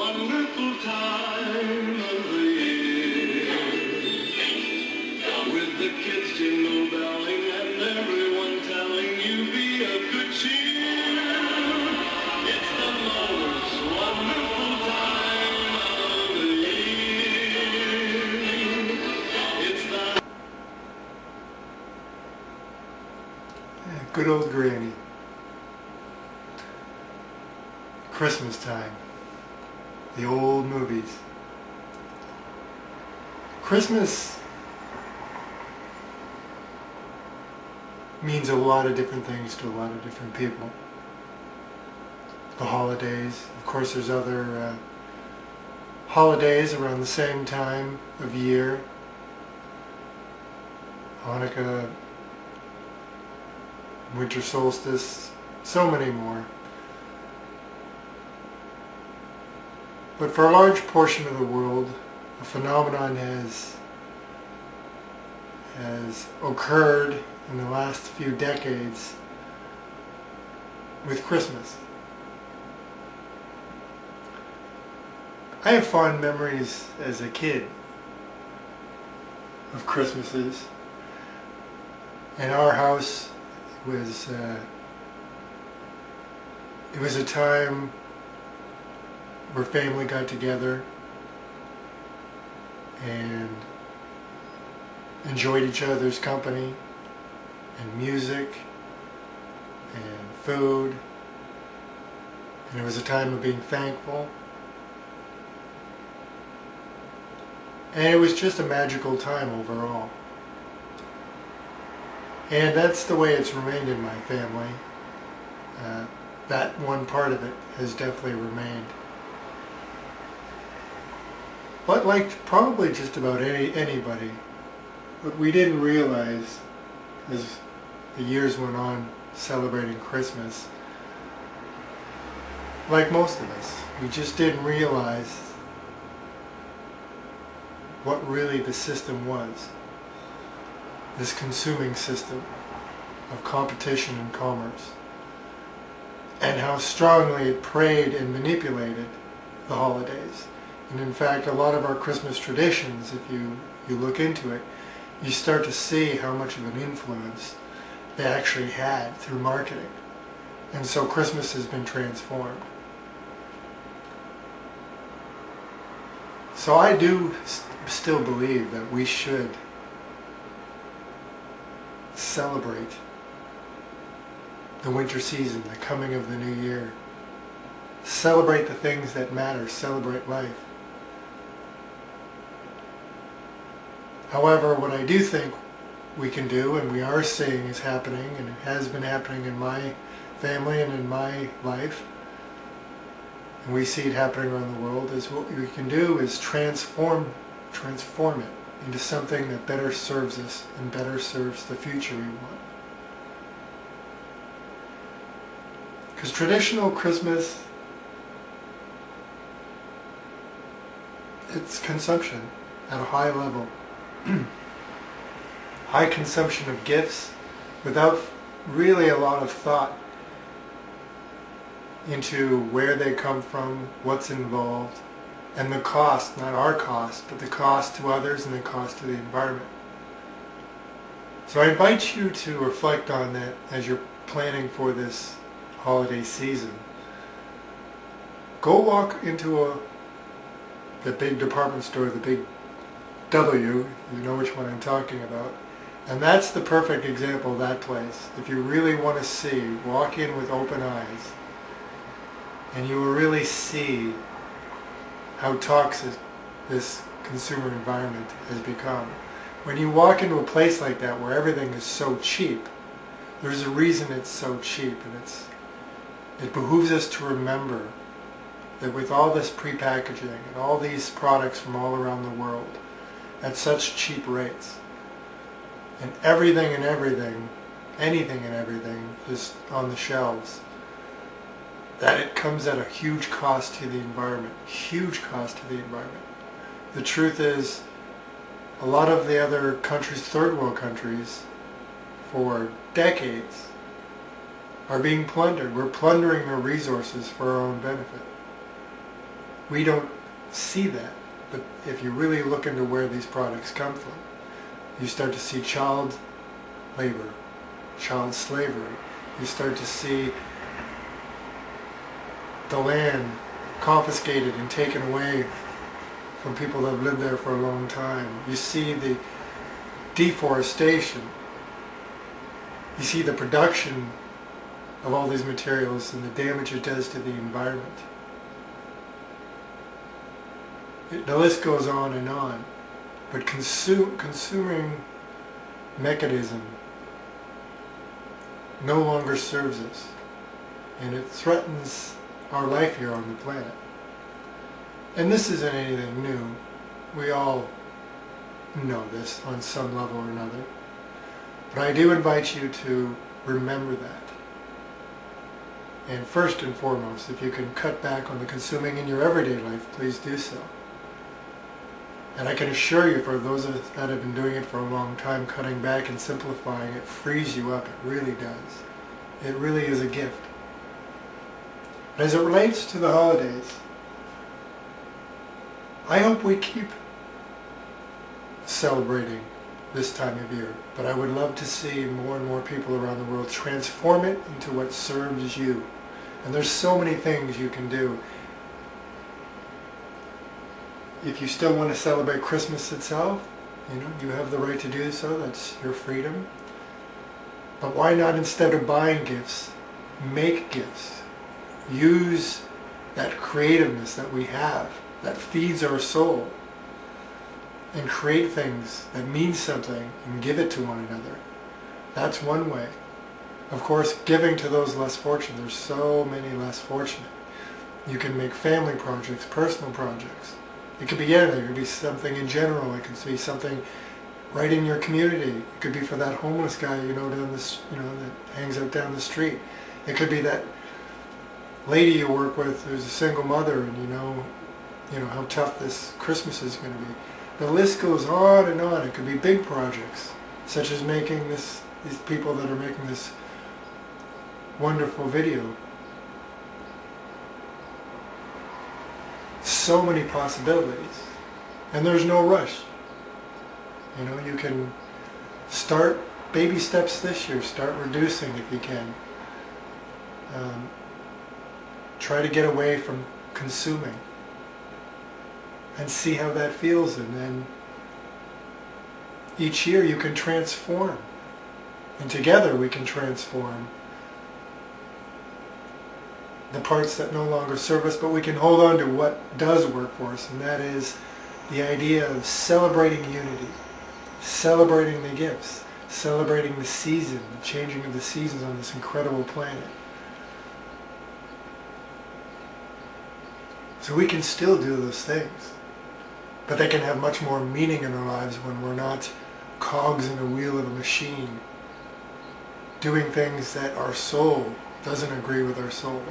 wonderful time of the year, with the kids jingle belling and everyone telling you be of good cheer. It's the most wonderful time of the year. It's the Good old Granny. Christmas time. The old movies. Christmas means a lot of different things to a lot of different people. The holidays. Of course, there's other holidays around the same time of year. Hanukkah, winter solstice, so many more. But for a large portion of the world, a phenomenon has occurred in the last few decades with Christmas. I have fond memories as a kid of Christmases. In our house, it was a time where family got together and enjoyed each other's company and music and food, and it was a time of being thankful, and it was just a magical time overall. And that's the way it's remained in my family. That one part of it has definitely remained. But like probably just about anybody, what we didn't realize as the years went on celebrating Christmas, like most of us, we just didn't realize what really the system was. This consuming system of competition and commerce, and how strongly it preyed and manipulated the holidays. And in fact, a lot of our Christmas traditions, if you look into it, you start to see how much of an influence they actually had through marketing. And so Christmas has been transformed. So I do still believe that we should celebrate the winter season, the coming of the new year. Celebrate the things that matter. Celebrate life. However, what I do think we can do, and we are seeing is happening, and it has been happening in my family and in my life, and we see it happening around the world, is what we can do is transform it into something that better serves us and better serves the future we want. Because traditional Christmas, it's consumption at a high level. High consumption of gifts without really a lot of thought into where they come from, what's involved, and the cost, not our cost, but the cost to others and the cost to the environment. So I invite you to reflect on that as you're planning for this holiday season. Go walk into the big department store, the big W, you know which one I'm talking about, and that's the perfect example of that place. If you really want to see, walk in with open eyes, and you will really see how toxic this consumer environment has become. When you walk into a place like that where everything is so cheap, there's a reason it's so cheap, and it behooves us to remember that with all this prepackaging and all these products from all around the world at such cheap rates, and anything and everything is on the shelves, that it comes at a huge cost to the environment, huge cost to the environment. The truth is, a lot of the other countries, third world countries, for decades are being plundered. We're plundering their resources for our own benefit. We don't see that. But if you really look into where these products come from, you start to see child labor, child slavery. You start to see the land confiscated and taken away from people that have lived there for a long time. You see the deforestation. You see the production of all these materials and the damage it does to the environment. The list goes on and on. But consuming mechanism no longer serves us, and it threatens our life here on the planet. And this isn't anything new. We all know this on some level or another. But I do invite you to remember that. And first and foremost, if you can cut back on the consuming in your everyday life, please do so. And I can assure you, for those that have been doing it for a long time, cutting back and simplifying, it frees you up. It really does. It really is a gift. But as it relates to the holidays, I hope we keep celebrating this time of year. But I would love to see more and more people around the world transform it into what serves you. And there's so many things you can do. If you still want to celebrate Christmas itself, you have the right to do so. That's your freedom. But why not, instead of buying gifts, make gifts? Use that creativeness that we have, that feeds our soul, and create things that mean something and give it to one another. That's one way. Of course, giving to those less fortunate. There's so many less fortunate. You can make family projects, personal projects. It could be anything. It could be something in general. It could be something right in your community. It could be for that homeless guy down this, that hangs out down the street. It could be that lady you work with who's a single mother, and you know how tough this Christmas is going to be. The list goes on and on. It could be big projects, such as making these people that are making this wonderful video. So many possibilities, and there's no rush. You can start baby steps this year. Start reducing if you can. Try to get away from consuming and see how that feels, and then each year you can transform, and together we can transform the parts that no longer serve us, but we can hold on to what does work for us, and that is the idea of celebrating unity, celebrating the gifts, celebrating the season, the changing of the seasons on this incredible planet. So we can still do those things, but they can have much more meaning in our lives when we're not cogs in the wheel of a machine, doing things that our soul doesn't agree with our soul.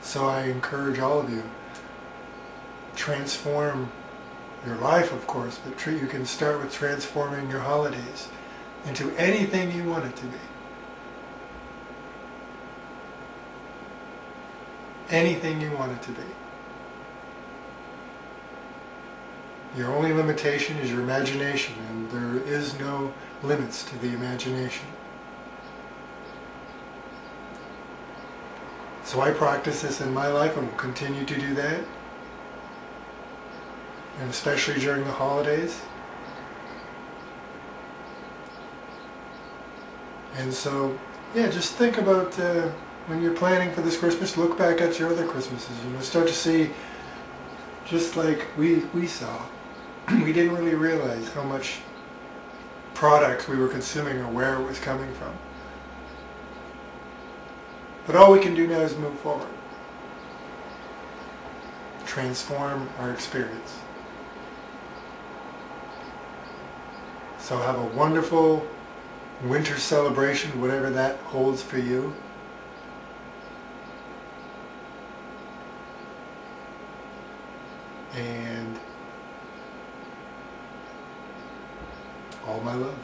So I encourage all of you, transform your life, of course, but you can start with transforming your holidays into anything you want it to be. Anything you want it to be. Your only limitation is your imagination, and there is no limits to the imagination. So I practice this in my life and will continue to do that, and especially during the holidays. And so, just think about when you're planning for this Christmas, look back at your other Christmases. Start to see, just like we saw, we didn't really realize how much product we were consuming or where it was coming from. But all we can do now is move forward. Transform our experience. So have a wonderful winter celebration, whatever that holds for you. And all my love.